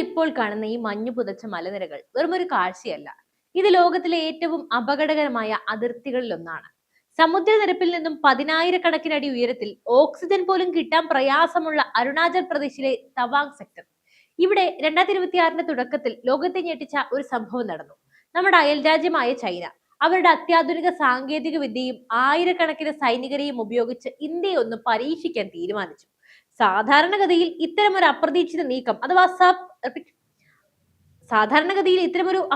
ഇപ്പോൾ കാണുന്ന ഈ മഞ്ഞു പുതച്ച മലനിരകൾ വെറുമൊരു കാഴ്ചയല്ല. ഇത് ലോകത്തിലെ ഏറ്റവും അപകടകരമായ അതിർത്തികളിലൊന്നാണ്. സമുദ്രനിരപ്പിൽ നിന്നും 10,000 അടി ഉയരത്തിൽ ഓക്സിജൻ പോലും കിട്ടാൻ പ്രയാസമുള്ള അരുണാചൽ പ്രദേശിലെ തവാങ് സെക്ടർ. ഇവിടെ 2026 തുടക്കത്തിൽ ലോകത്തെ ഞെട്ടിച്ച ഒരു സംഭവം നടന്നു. നമ്മുടെ അയൽരാജ്യമായ ചൈന അവരുടെ അത്യാധുനിക സാങ്കേതിക വിദ്യയും ആയിരക്കണക്കിന് സൈനികരെയും ഉപയോഗിച്ച് ഇന്ത്യയെ ഒന്ന് പരീക്ഷിക്കാൻ തീരുമാനിച്ചു. സാധാരണഗതിയിൽ ഇത്തരമൊരു അപ്രതീക്ഷിത നീക്കം അഥവാ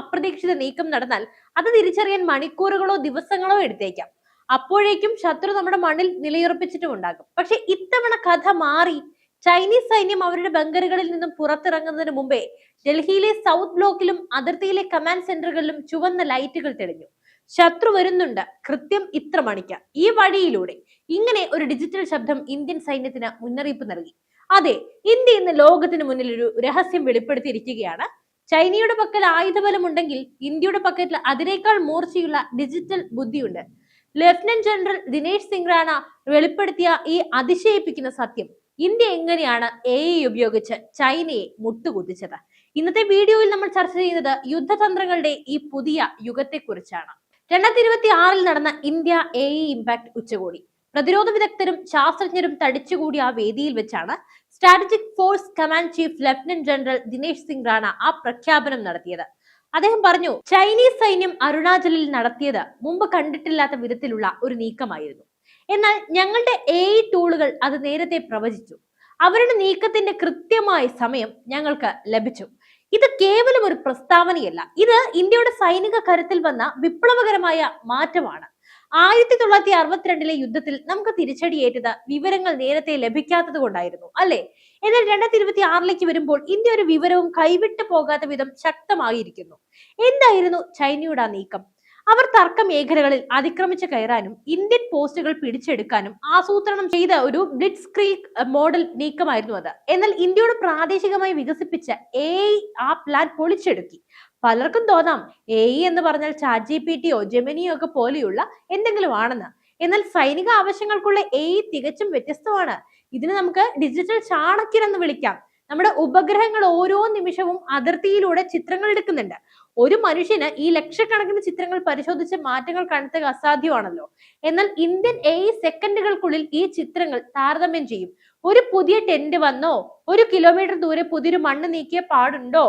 അപ്രതീക്ഷിത നീക്കം നടന്നാൽ അത് തിരിച്ചറിയാൻ മണിക്കൂറുകളോ ദിവസങ്ങളോ എടുത്തേക്കാം. അപ്പോഴേക്കും ശത്രു നമ്മുടെ മണ്ണിൽ നിലയുറപ്പിച്ചിട്ടും ഉണ്ടാകും. പക്ഷെ ഇത്തവണ കഥ മാറി. ചൈനീസ് സൈന്യം അവരുടെ ബങ്കറുകളിൽ നിന്നും പുറത്തിറങ്ങുന്നതിന് മുമ്പേ ഡൽഹിയിലെ സൗത്ത് ബ്ലോക്കിലും അതിർത്തിയിലെ കമാൻഡ് സെന്ററുകളിലും ചുവന്ന ലൈറ്റുകൾ തെളിഞ്ഞു. ശത്രു വരുന്നുണ്ട്, കൃത്യം ഇത്ര മണിക്ക് ഈ വഴിയിലൂടെ. ഇങ്ങനെ ഒരു ഡിജിറ്റൽ ശബ്ദം ഇന്ത്യൻ സൈന്യത്തിന് മുന്നറിയിപ്പ് നൽകി. അതെ, ഇന്ത്യ ഇന്ന് ലോകത്തിന് മുന്നിൽ ഒരു രഹസ്യം വെളിപ്പെടുത്തിയിരിക്കുകയാണ്. ചൈനയുടെ പക്കൽ ആയുധബലം ഉണ്ടെങ്കിൽ ഇന്ത്യയുടെ പക്കൽ അതിനേക്കാൾ മൂർച്ചയുള്ള ഡിജിറ്റൽ ബുദ്ധിയുണ്ട്. ലഫ്റ്റനന്റ് ജനറൽ ദിനേശ് സിംഗ് റാണ വെളിപ്പെടുത്തിയ ഈ അതിശയിപ്പിക്കുന്ന സത്യം. ഇന്ത്യ എങ്ങനെയാണ് AI ഉപയോഗിച്ച് ചൈനയെ മുട്ടുകുത്തിച്ചത്? ഇന്നത്തെ വീഡിയോയിൽ നമ്മൾ ചർച്ച ചെയ്യുന്നത് യുദ്ധതന്ത്രങ്ങളുടെ ഈ പുതിയ യുഗത്തെക്കുറിച്ചാണ്. 2026 നടന്ന ഇന്ത്യ AI ഇമ്പാക്ട് ഉച്ചകോടി. പ്രതിരോധ വിദഗ്ധരും ശാസ്ത്രജ്ഞരും തടിച്ചുകൂടിയ ആ വേദിയിൽ വെച്ചാണ് strategic force command chief lieutenant general Dinesh Singh Rana ആ പ്രഖ്യാപനം നടത്തിയത്. അദ്ദേഹം പറഞ്ഞു, ചൈനീസ് സൈന്യം അരുണാചലിൽ നടത്തിയത് മുമ്പ് കണ്ടിട്ടില്ലാത്ത വിധത്തിലുള്ള ഒരു നീക്കമായിരുന്നു. എന്നാൽ ഞങ്ങളുടെ AI ടൂളുകൾ അത് നേരത്തെ പ്രവചിച്ചു. അവരുടെ നീക്കത്തിന്റെ കൃത്യമായ സമയം ഞങ്ങൾക്ക് ലഭിച്ചു. ഇത് കേവലം ഒരു പ്രസ്താവനയല്ല, ഇത് ഇന്ത്യയുടെ സൈനിക കരുത്തിൽ വന്ന വിപ്ലവകരമായ മാറ്റമാണ്. 1962 യുദ്ധത്തിൽ നമുക്ക് തിരിച്ചടിയേറ്റത് വിവരങ്ങൾ നേരത്തെ ലഭിക്കാത്തത് കൊണ്ടായിരുന്നു, അല്ലെ? എന്നാൽ 2026 വരുമ്പോൾ ഇന്ത്യ ഒരു വിവരവും കൈവിട്ടു പോകാത്ത വിധം ശക്തമായിരിക്കുന്നു. എന്തായിരുന്നു ചൈനയുടെ ആ നീക്കം? അവർ തർക്ക മേഖലകളിൽ അതിക്രമിച്ച് കയറാനും ഇന്ത്യൻ പോസ്റ്റുകൾ പിടിച്ചെടുക്കാനും ആസൂത്രണം ചെയ്ത ഒരു ബ്ലിറ്റ്സ് ക്രീഗ് മോഡൽ നീക്കമായിരുന്നു അത്. എന്നാൽ ഇന്ത്യയോട് പ്രാദേശികമായി വികസിപ്പിച്ച AI ആ പ്ലാൻ പൊളിച്ചെടുക്കി. പലർക്കും തോന്നാം AI എന്ന് പറഞ്ഞാൽ ChatGPTയോ ജെമിനിയോ ഒക്കെ പോലെയുള്ള എന്തെങ്കിലും ആണെന്ന്. എന്നാൽ സൈനിക ആവശ്യങ്ങൾക്കുള്ള AI തികച്ചും വ്യത്യസ്തമാണ്. ഇതിന് നമുക്ക് ഡിജിറ്റൽ ചാണക്യൻ എന്ന് വിളിക്കാം. നമ്മുടെ ഉപഗ്രഹങ്ങൾ ഓരോ നിമിഷവും അതിർത്തിയിലൂടെ ചിത്രങ്ങൾ എടുക്കുന്നുണ്ട്. ഒരു മനുഷ്യന് ഈ ലക്ഷക്കണക്കിന് ചിത്രങ്ങൾ പരിശോധിച്ച് മാറ്റങ്ങൾ കണ്ടെത്തുക അസാധ്യമാണല്ലോ. എന്നാൽ ഇന്ത്യൻ AI സെക്കൻഡുകൾക്കുള്ളിൽ ഈ ചിത്രങ്ങൾ താരതമ്യം ചെയ്യും. ഒരു പുതിയ ടെന്റ് വന്നോ, 1 കിലോമീറ്റർ ദൂരെ പുതിയൊരു മണ്ണ് നീക്കിയ പാടുണ്ടോ,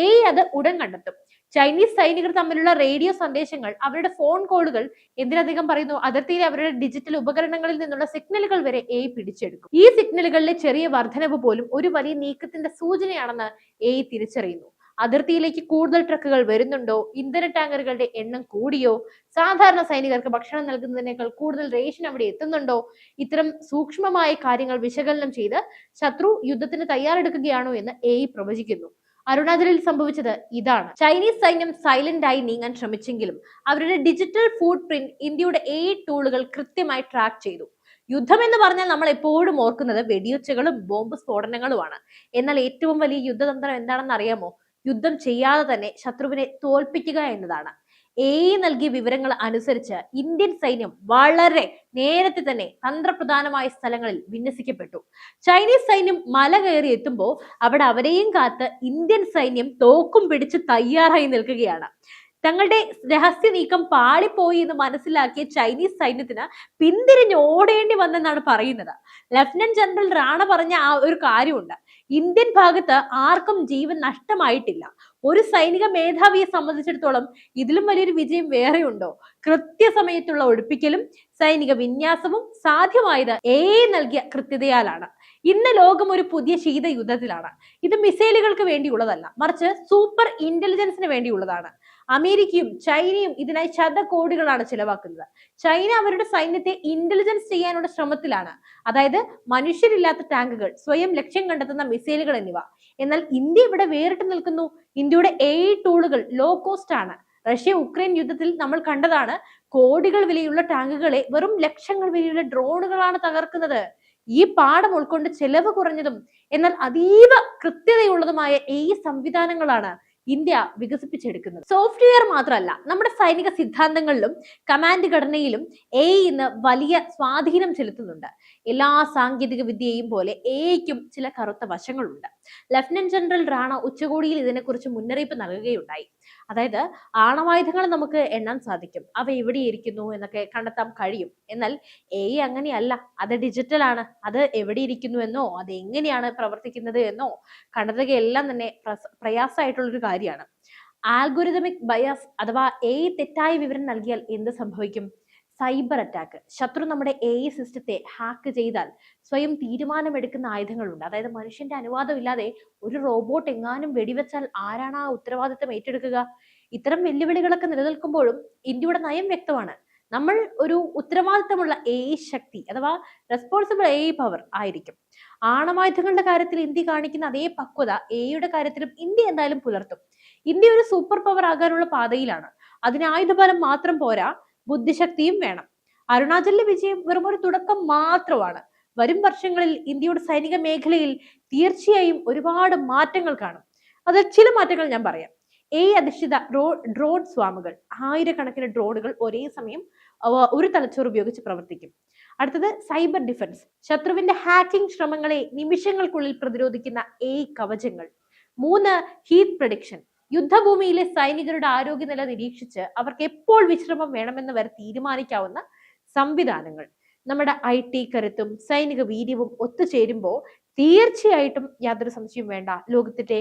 AI അത് ഉടൻ കണ്ടെത്തും. ചൈനീസ് സൈനികർ തമ്മിലുള്ള റേഡിയോ സന്ദേശങ്ങൾ, അവരുടെ ഫോൺ കോളുകൾ, എന്തിനധികം പറയുന്നു, അതിർത്തിയിലെ അവരുടെ ഡിജിറ്റൽ ഉപകരണങ്ങളിൽ നിന്നുള്ള സിഗ്നലുകൾ വരെ AI പിടിച്ചെടുക്കും. ഈ സിഗ്നലുകളിലെ ചെറിയ വർധനവ് പോലും ഒരു വലിയ നീക്കത്തിന്റെ സൂചനയാണെന്ന് AI തിരിച്ചറിയുന്നു. അതിർത്തിയിലേക്ക് കൂടുതൽ ട്രക്കുകൾ വരുന്നുണ്ടോ, ഇന്ധന ടാങ്കറുകളുടെ എണ്ണം കൂടിയോ, സാധാരണ സൈനികർക്ക് ഭക്ഷണം നൽകുന്നതിനേക്കാൾ കൂടുതൽ റേഷൻ അവിടെ എത്തുന്നുണ്ടോ, ഇത്തരം സൂക്ഷ്മമായ കാര്യങ്ങൾ വിശകലനം ചെയ്ത് ശത്രു യുദ്ധത്തിന് തയ്യാറെടുക്കുകയാണോ എന്ന് AI പ്രവചിക്കുന്നു. അരുണാചലിൽ സംഭവിച്ചത് ഇതാണ്. ചൈനീസ് സൈന്യം സൈലന്റ് ആയി നീങ്ങാൻ ശ്രമിച്ചെങ്കിലും അവരുടെ ഡിജിറ്റൽ ഫുട് പ്രിന്റ് ഇന്ത്യയുടെ AI ടൂളുകൾ കൃത്യമായി ട്രാക്ക് ചെയ്തു. യുദ്ധം എന്ന് പറഞ്ഞാൽ നമ്മൾ എപ്പോഴും ഓർക്കുന്നത് വെടിയൊച്ചകളും ബോംബ് സ്ഫോടനങ്ങളുമാണ്. എന്നാൽ ഏറ്റവും വലിയ യുദ്ധതന്ത്രം എന്താണെന്ന് അറിയാമോ? യുദ്ധം ചെയ്യാതെ തന്നെ ശത്രുവിനെ തോൽപ്പിക്കുക എന്നതാണ്. AI നൽകിയ വിവരങ്ങൾ അനുസരിച്ച് ഇന്ത്യൻ സൈന്യം വളരെ നേരത്തെ തന്നെ തന്ത്രപ്രധാനമായ സ്ഥലങ്ങളിൽ വിന്യസിക്കപ്പെട്ടു. ചൈനീസ് സൈന്യം മല കയറി എത്തുമ്പോൾ അവിടെ അവരെയും കാത്ത് ഇന്ത്യൻ സൈന്യം തോക്കും പിടിച്ച് തയ്യാറായി നിൽക്കുകയാണ്. തങ്ങളുടെ രഹസ്യ നീക്കം പാളിപ്പോയി എന്ന് മനസ്സിലാക്കിയ ചൈനീസ് സൈന്യത്തിന് പിന്തിരിഞ്ഞ് ഓടേണ്ടി വന്നെന്നാണ് പറയുന്നത്. ലഫ്റ്റനന്റ് ജനറൽ റാണ പറഞ്ഞ ആ ഒരു കാര്യമുണ്ട്. ഇന്ത്യൻ ഭാഗത്ത് ആർക്കും ജീവൻ നഷ്ടമായിട്ടില്ല. ഒരു സൈനിക മേധാവിയെ സംബന്ധിച്ചിടത്തോളം ഇതിലും വലിയൊരു വിജയം വേറെയുണ്ടോ? കൃത്യസമയത്തുള്ള ഒഴിപ്പിക്കലും സൈനിക വിന്യാസവും സാധ്യമായത് AI നൽകിയ കൃത്യതയാലാണ്. ഇന്ന് ലോകം ഒരു പുതിയ ശീതയുദ്ധത്തിലാണ്. ഇത് മിസൈലുകൾക്ക് വേണ്ടിയുള്ളതല്ല, മറിച്ച് സൂപ്പർ ഇന്റലിജൻസിന് വേണ്ടിയുള്ളതാണ്. അമേരിക്കയും ചൈനയും ഇതിനായി ശതകോടികളാണ് ചിലവാക്കുന്നത്. ചൈന അവരുടെ സൈന്യത്തെ ഇന്റലിജൻസ് ചെയ്യാനുള്ള ശ്രമത്തിലാണ്, അതായത് മനുഷ്യരില്ലാത്ത ടാങ്കുകൾ, സ്വയം ലക്ഷ്യം കണ്ടെത്തുന്ന മിസൈലുകൾ എന്നിവ. എന്നാൽ ഇന്ത്യ ഇവിടെ വേറിട്ട് നിൽക്കുന്നു. ഇന്ത്യയുടെ AI ടൂളുകൾ ലോ കോസ്റ്റ് ആണ്. റഷ്യ ഉക്രൈൻ യുദ്ധത്തിൽ നമ്മൾ കണ്ടതാണ്. കോടികൾ വിലയുള്ള ടാങ്കുകളെ വെറും ലക്ഷങ്ങൾ വിലയുള്ള ഡ്രോണുകളാണ് തകർക്കുന്നത്. ഈ പാഠം ഉൾക്കൊണ്ട് ചെലവ് കുറഞ്ഞതും എന്നാൽ അതീവ കൃത്യതയുള്ളതുമായ AI സംവിധാനങ്ങളാണ് ഇന്ത്യ വികസിപ്പിച്ചെടുക്കുന്നത്. സോഫ്റ്റ്വെയർ മാത്രമല്ല, നമ്മുടെ സൈനിക സിദ്ധാന്തങ്ങളിലും കമാൻഡ് ഘടനയിലും AI ഇന്ന് വലിയ സ്വാധീനം ചെലുത്തുന്നുണ്ട്. എല്ലാ സാങ്കേതിക വിദ്യയും പോലെ AI-ക്കും ചില കറുത്ത വശങ്ങളുണ്ട്. ലഫ്റ്റനന്റ് ജനറൽ റാണ ഉച്ചകോടിയിൽ ഇതിനെക്കുറിച്ച് മുന്നറിയിപ്പ് നൽകുകയുണ്ടായി. അതായത് ആണവായുധങ്ങൾ നമുക്ക് എണ്ണാൻ സാധിക്കും, അവ എവിടെയിരിക്കുന്നു എന്നൊക്കെ കണ്ടെത്താൻ കഴിയും. എന്നാൽ AI അങ്ങനെയല്ല, അത് ഡിജിറ്റൽ ആണ്. അത് എവിടെ ഇരിക്കുന്നു എന്നോ അത് എങ്ങനെയാണ് പ്രവർത്തിക്കുന്നത് എന്നോ കണ്ടെത്തുകയെല്ലാം തന്നെ പ്രയാസമായിട്ടുള്ള ഒരു കാര്യമാണ്. ആൽഗോരിതമിക് ബയാസ് അഥവാ AI തെറ്റായ വിവരം നൽകിയാൽ എന്ത് സംഭവിക്കും? Cyber attack. ശത്രു നമ്മുടെ AI സിസ്റ്റത്തെ ഹാക്ക് ചെയ്താൽ സ്വയം തീരുമാനമെടുക്കുന്ന ആയുധങ്ങളുണ്ട്. അതായത് മനുഷ്യന്റെ അനുവാദമില്ലാതെ ഒരു റോബോട്ട് എങ്ങാനും വെടിവെച്ചാൽ ആരാണ് ആ ഉത്തരവാദിത്തം ഏറ്റെടുക്കുക? ഇത്തരം വെല്ലുവിളികളൊക്കെ നിലനിൽക്കുമ്പോഴും ഇന്ത്യയുടെ നയം വ്യക്തമാണ്. നമ്മൾ ഒരു ഉത്തരവാദിത്തമുള്ള AI ശക്തി അഥവാ റെസ്പോൺസിബിൾ AI പവർ ആയിരിക്കും. ആണവായുധങ്ങളുടെ കാര്യത്തിൽ ഇന്ത്യ കാണിക്കുന്ന അതേ പക്വത AI-യുടെ കാര്യത്തിലും ഇന്ത്യ എന്തായാലും പുലർത്തും. ഇന്ത്യ ഒരു സൂപ്പർ പവർ ആകാനുള്ള പാതയിലാണ്. അതിന് ആയുധബലം മാത്രം പോരാ, ബുദ്ധിശക്തിയും വേണം. അരുണാചലിലെ വിജയം വെറും ഒരു തുടക്കം മാത്രമാണ്. വരും വർഷങ്ങളിൽ ഇന്ത്യയുടെ സൈനിക മേഖലയിൽ തീർച്ചയായും ഒരുപാട് മാറ്റങ്ങൾ കാണും. അതിൽ ചില മാറ്റങ്ങൾ ഞാൻ പറയാം. AI അധിഷ്ഠിത ഡ്രോൺ സ്വാമുകൾ, ആയിരക്കണക്കിന് ഡ്രോണുകൾ ഒരേ സമയം ഒരു തലച്ചോറ് ഉപയോഗിച്ച് പ്രവർത്തിക്കും. അടുത്തത് സൈബർ ഡിഫൻസ്, ശത്രുവിന്റെ ഹാക്കിംഗ് ശ്രമങ്ങളെ നിമിഷങ്ങൾക്കുള്ളിൽ പ്രതിരോധിക്കുന്ന AI കവചങ്ങൾ. 3, ഹീറ്റ് പ്രഡിക്ഷൻ, യുദ്ധഭൂമിയിലെ സൈനികരുടെ ആരോഗ്യനില നിരീക്ഷിച്ച് അവർക്ക് എപ്പോൾ വിശ്രമം വേണമെന്ന് വരെ തീരുമാനിക്കാവുന്ന സംവിധാനങ്ങൾ. നമ്മുടെ IT കരുത്തും സൈനിക വീര്യവും ഒത്തുചേരുമ്പോൾ തീർച്ചയായിട്ടും യാതൊരു സംശയവും വേണ്ട, ലോകത്തിന്റെ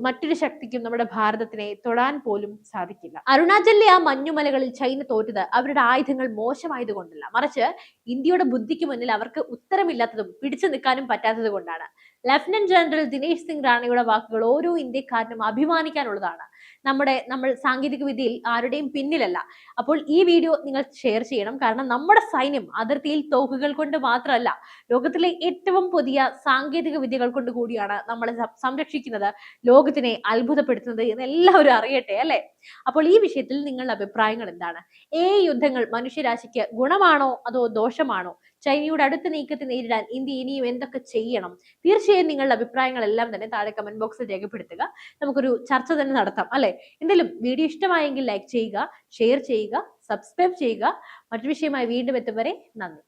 മറ്റൊരു ശക്തിക്കും നമ്മുടെ ഭാരതത്തിനെ തൊടാൻ പോലും സാധിക്കില്ല. അരുണാചലിലെ ആ മഞ്ഞുമലകളിൽ ചൈന തോറ്റത് അവരുടെ ആയുധങ്ങൾ മോശമായത് കൊണ്ടല്ല, മറിച്ച് ഇന്ത്യയുടെ ബുദ്ധിക്ക് മുന്നിൽ അവർക്ക് ഉത്തരമില്ലാത്തതും പിടിച്ചു നിൽക്കാനും പറ്റാത്തത് കൊണ്ടാണ്. ലഫ്റ്റനന്റ് ജനറൽ ദിനേശ് സിംഗ് റാണയുടെ വാക്കുകൾ ഓരോ ഇന്ത്യക്കാരനും അഭിമാനിക്കാനുള്ളതാണ്. നമ്മൾ സാങ്കേതിക വിദ്യയിൽ ആരുടെയും പിന്നിലല്ല. അപ്പോൾ ഈ വീഡിയോ നിങ്ങൾ ഷെയർ ചെയ്യണം. കാരണം നമ്മുടെ സൈന്യം അതിർത്തിയിൽ തോക്കുകൾ കൊണ്ട് മാത്രമല്ല, ലോകത്തിലെ ഏറ്റവും പുതിയ സാങ്കേതിക വിദ്യകൾ കൊണ്ട് കൂടിയാണ് നമ്മളെ സംരക്ഷിക്കുന്നത്, ലോകത്തിനെ അത്ഭുതപ്പെടുത്തുന്നത് എന്ന് എല്ലാവരും അറിയട്ടെ അല്ലെ? അപ്പോൾ ഈ വിഷയത്തിൽ നിങ്ങളുടെ അഭിപ്രായങ്ങൾ എന്താണ്? യുദ്ധങ്ങൾ മനുഷ്യരാശിക്ക് ഗുണമാണോ അതോ ദോഷമാണോ? ചൈനയുടെ അടുത്ത നീക്കത്തെ നേരിടാൻ ഇന്ത്യ ഇനിയും എന്തൊക്കെ ചെയ്യണം? തീർച്ചയായും നിങ്ങളുടെ അഭിപ്രായങ്ങളെല്ലാം തന്നെ താഴെ കമന്റ് ബോക്സിൽ രേഖപ്പെടുത്തുക. നമുക്കൊരു ചർച്ച തന്നെ നടത്താം അല്ലെ? എന്തായാലും വീഡിയോ ഇഷ്ടമായെങ്കിൽ ലൈക്ക് ചെയ്യുക, ഷെയർ ചെയ്യുക, സബ്സ്ക്രൈബ് ചെയ്യുക. മറ്റൊരു വിഷയമായി വീണ്ടും എത്തും വരെ നന്ദി.